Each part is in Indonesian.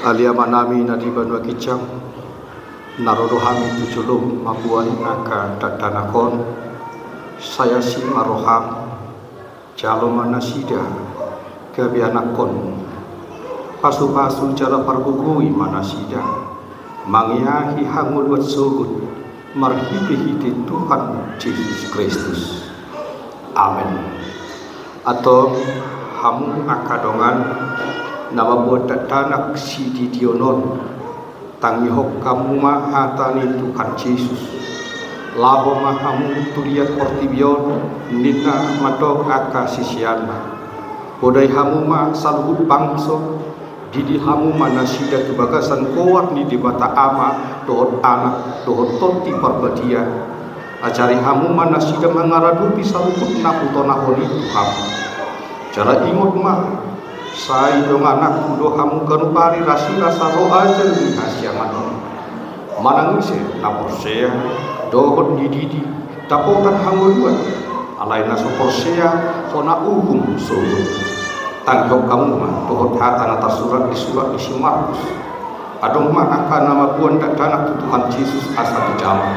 Alia manami nadi banua kicam narodohami tujulung mabuan aka dadanakon saya si maroham jalo manasida kebianakon pasu-pasu jala pargugui manasida mangiahi hangul wat sugut marhibi Tuhan Yesus Kristus. Amin. Atau hamu akadongan nama buat tanak si didionon tangi hok kamu mahatani Tuhan Yesus labo mahamu tuliat portibion nina matok aka sisiana bodai hamu ma saluhut bangso didi hamu manasida kebagasan kowat ni di mata ama dohot anak dohot tonti parbadia ajari hamu manasida mangaradupi saluhut nakutona holi Tuhan cara ingot ma sai dong anak kudo hamu kanupari rasa roh aja ni hasia manangis na porsea dohot didi tapotan hamu dua alai na so porsea sona uhum so tanggap kamu mah dohot hata atas surat isi Markus adong mah akan nama buan danak Tuhan Yesus asa di jama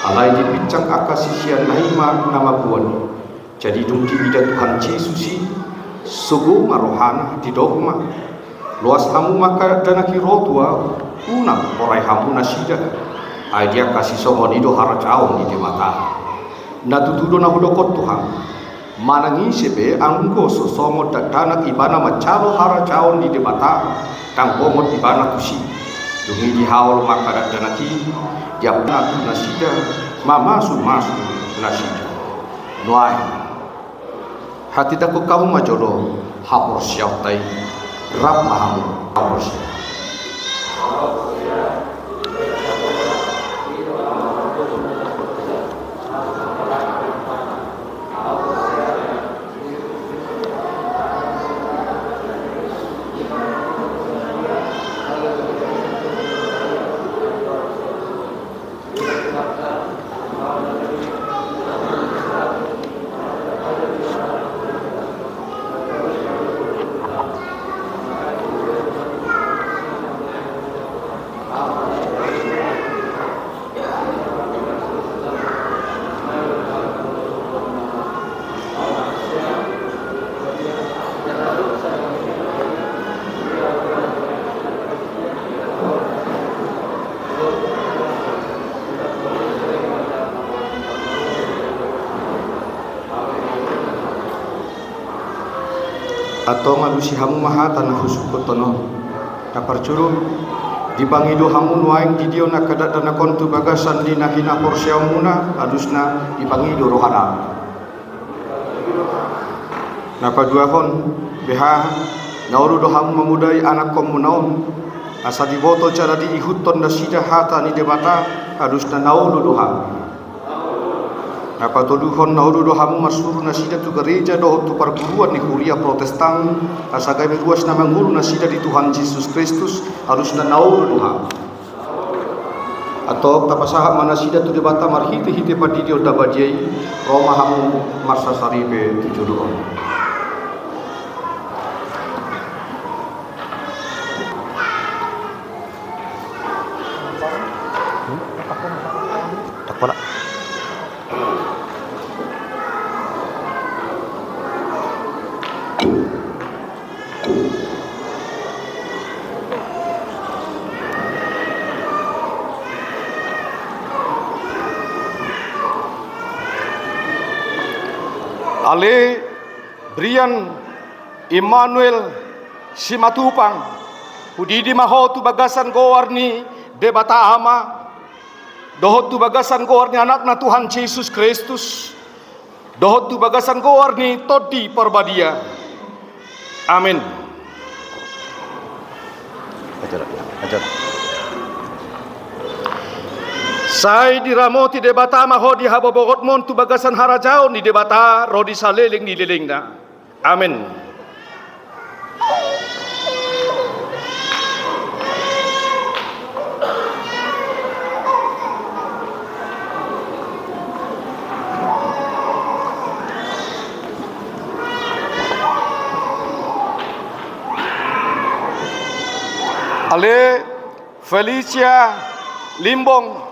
alai di bincang aka sisian naima nama buan jadi dong dibida Tuhan Yesus si sugu marohana di dogma luas hamu maka danaki rotua unang porai hamu nasida ai dia kasih somoni do haracao ni di mata na tutudo na hudokot Tuhan manangi sebe anggo sosomo danak ibana macalo haracao ni di mata tang pomot ibana kusi dungi di haul maka danaki dia nak nasida masu nasida noai hati takut kamu majolo hapor siap tai rap mahamu hapor siap atau ngalusi hamu maha tanah husukut tono dapar curug dibangido hamu nuaing didio nakadat dana kontu bagasan lina hina porsiamuna adusna dibangido rohana Napa dua hon beha nauru doham memudai anak komunaun asa diboto cara diihuton na sida hata ni debata harus na nauru doham. Napa toduhon nauru doham masuru na sida tu gereja doh tu perguruan ni Kuria Protestan asa kami ruas nama guru na sida di Tuhan Yesus Kristus harus na nauru doham. Atau tapasaha mana sida tu debata marhiti-hiti padidio dabadiai Roma hamu marsa saribe tujuduon. Tak pula. Ale Brian Emmanuel Simatupang Hudidi maho tu bagasan gowarni debata ama dohot tu bagasan gowarni anak na Tuhan Yesus Kristus dohot tu bagasan gowarni todi perbadia. Amin. Ajar. Sai diramoti debata maho di habobogot mon tu bagasan harajao ni debata rodi saleleng ni lelengna. Amin. Ale Felicia Limbong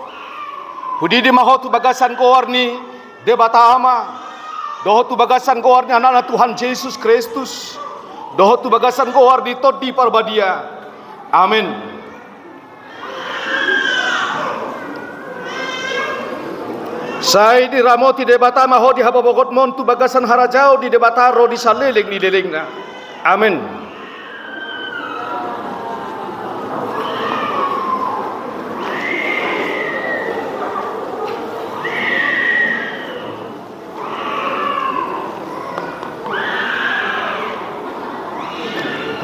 Hudidi maho tu bagasan gowarni debata ama doho tu bagasan gowarni anak Tuhan Yesus Kristus doho tu bagasan gowarni todi parbadia. Amin. Sai di ramoti debata maho di habobogot mon tu bagasan harajao di debata rodi saleleng ni lelengna. Amin.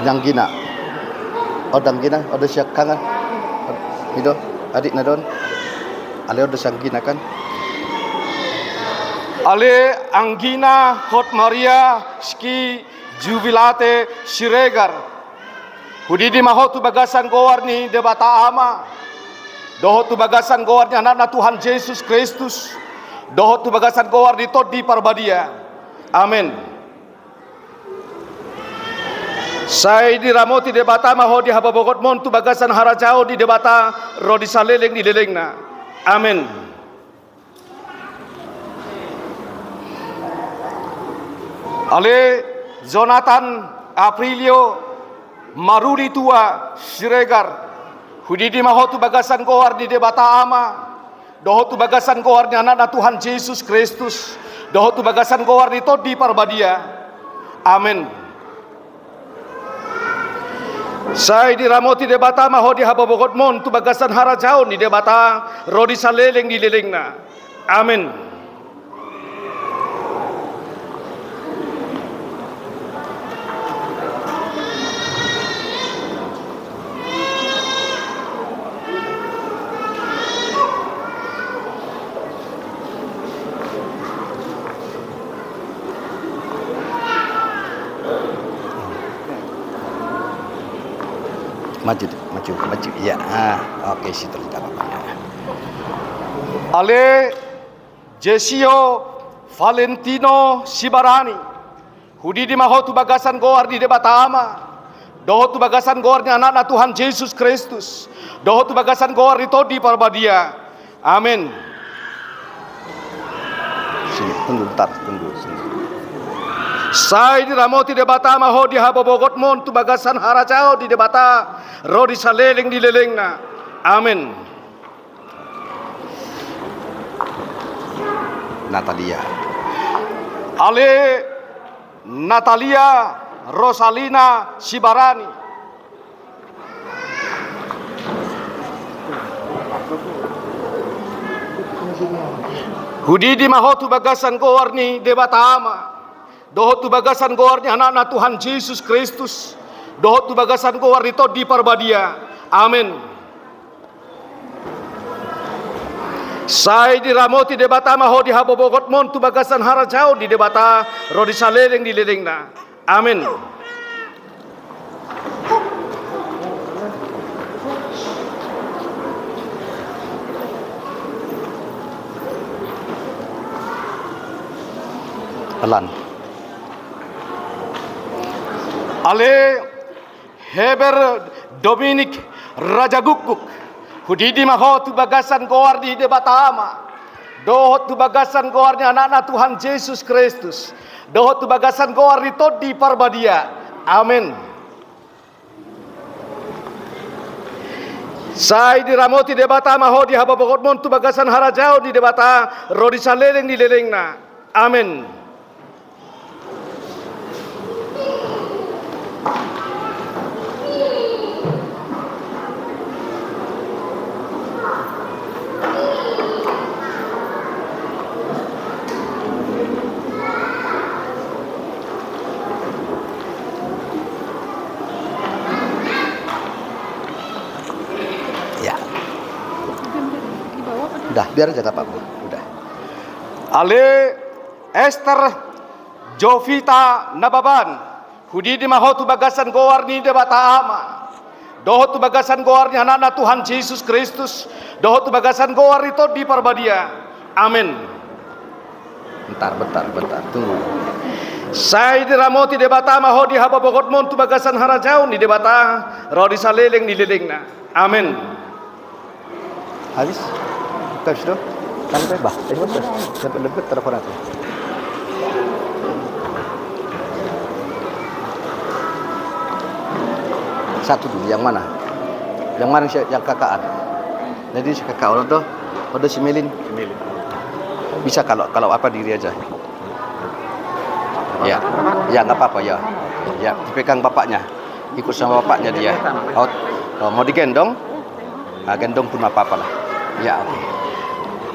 Danggina, danggina, siap kangen, itu adik nadon, ale siap gina kan, ale Anggina Hot Maria Ski Jubilate Siregar, hudidi maho tu bagasan gowarni debata ama, doho tu bagasan gowarni anak Tuhan Yesus Kristus, doho tu bagasan gowarni todi parbadia. Amin. Sai di ramoti debata maho di habobogot mon tu bagasan harajao di debata rodi saleleng di lelengna. Amin. Ale Jonathan Aprilio Maruri tua Siregar hudidi maho tu bagasan goar di debata ama doho tu bagasan goar ni anak Tuhan Yesus Kristus doho tu bagasan goar ni todi parbadia. Amin. Sai di ramoti debata maho di habobogot mon tu bagasan harajao ni debata rodi saleleng di lelengna. Amin. Maju ya. Oke, situ tanggapannya. Ale Jesio Valentino Sibarani hudidi maho tu bagasan goar di debata ama doho tu bagasan goar ni anak Tuhan Yesus Kristus doho tu bagasan goar di todi parbadia. Amin. Sini, tunggu. Sai di ramoti debata maho di habobogot mon tu bagasan harajao di debata rodi saleleng di lelengna. Amin. Natalia. Ale Natalia Rosalina Sibarani hudidi maho tu bagasan gowarni debata ama dohot tu bagasan goarnya anak-anak Tuhan Yesus Kristus, dohot tu bagasan goar itu di parbadia. Amin. Sai di ramoti debata maho di habobogot mon tu bagasan harajau di debata rodi saleleng di lelengna. Amin. Alan. Ale Heber Dominic Rajagukuk hudidi maho tu bagasan goar di debatama. Dohot tu bagasan goarnya anak-anak Tuhan Yesus Kristus. Dohot tu bagasan goar itu di parbadia. Amin. Sai di ramoti debata maho di hababogot mon tu bagasan harajau di debata rodi saleleng di lelengna. Amin. Udah, biar aja gak apa-apa. Udah. Ale Esther Jovita Nababan hudidi mahotu bagasan goar ni debata ama. Dohotu bagasan goarnya anak-anak Tuhan Yesus Kristus. Dohotu bagasan goar itu di parbadia. Amin. Bentar. Tunggu. Sai di ramoti debata maho di hababogot mon tu bagasan harajau ni debata rodi saleleng ni lelengna. Amin. Habis? Kau sudah? Sampai bah? Sampai lebih telepon aku. Satu dulu, yang mana? Yang mana yang kakaan? Jadi si kakak orang tuh, ada si Melin. Bisa kalau apa diri aja. Ya nggak apa-apa ya. Ya dipegang bapaknya, ikut sama bapaknya dia. Oh, mau digendong? Nah, gendong pun apa-apa lah. Ya.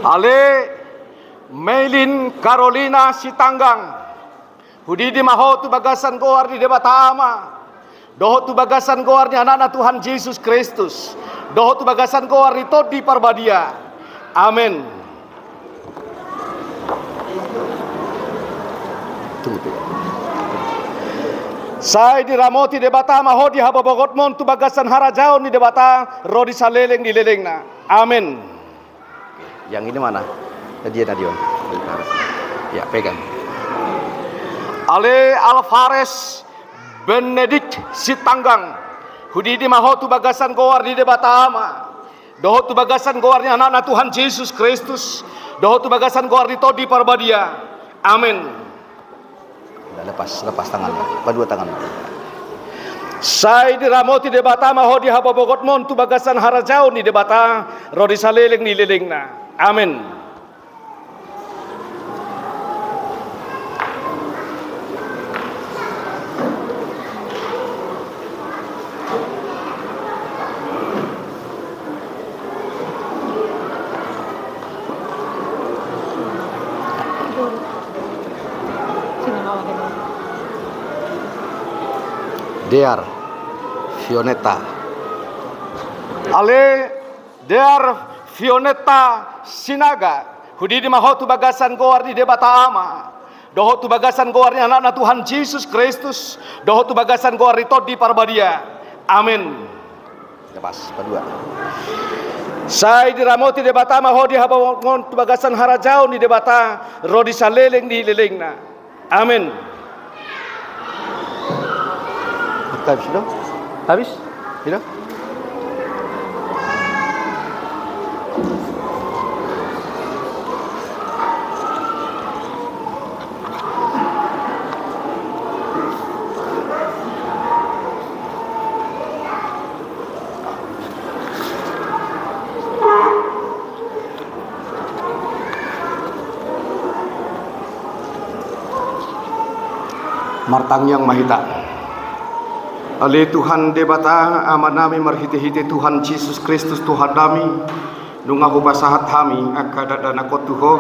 Ale Melin Carolina Sitanggang hudidi maho tu bagasan goar di debatama. Dohot tu bagasan goarnya anak-anak Tuhan Yesus Kristus. Dohot tu bagasan goar itu di parbadia. Amin. Tunggu. Sai di ramoti debata maho di hababogot mon tu bagasan harajau ni debata rodi saleleng di lelengna. Amin. Yang ini mana? Dia Nadion. Ya, pegang. Ale Alvarez Benedict Sitanggang hudidi maho tu bagasan goar di debatama. Dohot tu bagasan goarnya anak-anak Tuhan Yesus Kristus. Dohot tu bagasan goar itu di parbadia. Amin. Udah lepas tangan. Dua tangan. Sai di ramoti debata maho di hababogot mon tu bagasan harajau ni debata rodi saleleng ni lelengna. Amin. Dear Fioneta. Ale Dear Fioneta Sinaga hudidi maho tu bagasan goar di debata ama. Dohot tu bagasan goarnya anak-anak Tuhan Yesus Kristus. Dohot tu bagasan goar itu di parbadia. Amin. Lepas kedua. Sai di ramoti debata maho di hababogot tu bagasan harajau ni debata rodi saleleng di lelengna. Amin. Habis? Sudah? Martang yang mahita. Ale Tuhan debata amat nami marhite-hite Tuhan Yesus Kristus Tuhan nami nungahu basahat kami akada dana kotuho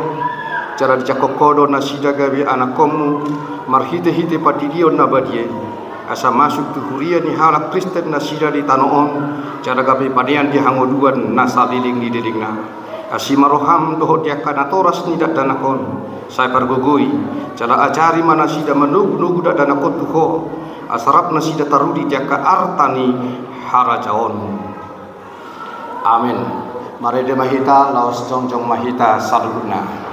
cara dicakokodo nasida gabi anakomu marhite hite patidio nabadie asa masuk tu huria ni halak Kristen nasida di tanoon cara gabi padean di hangoduan nasaliling di dedingna asimaroham doho diakana toras ni dak danakon saya pargogoi cara acari manasida menugu dak danakon tuho asarap nasida tarudi jaka artani harajaon. Amin. Mari de mahita laos jongjong mahita saludna.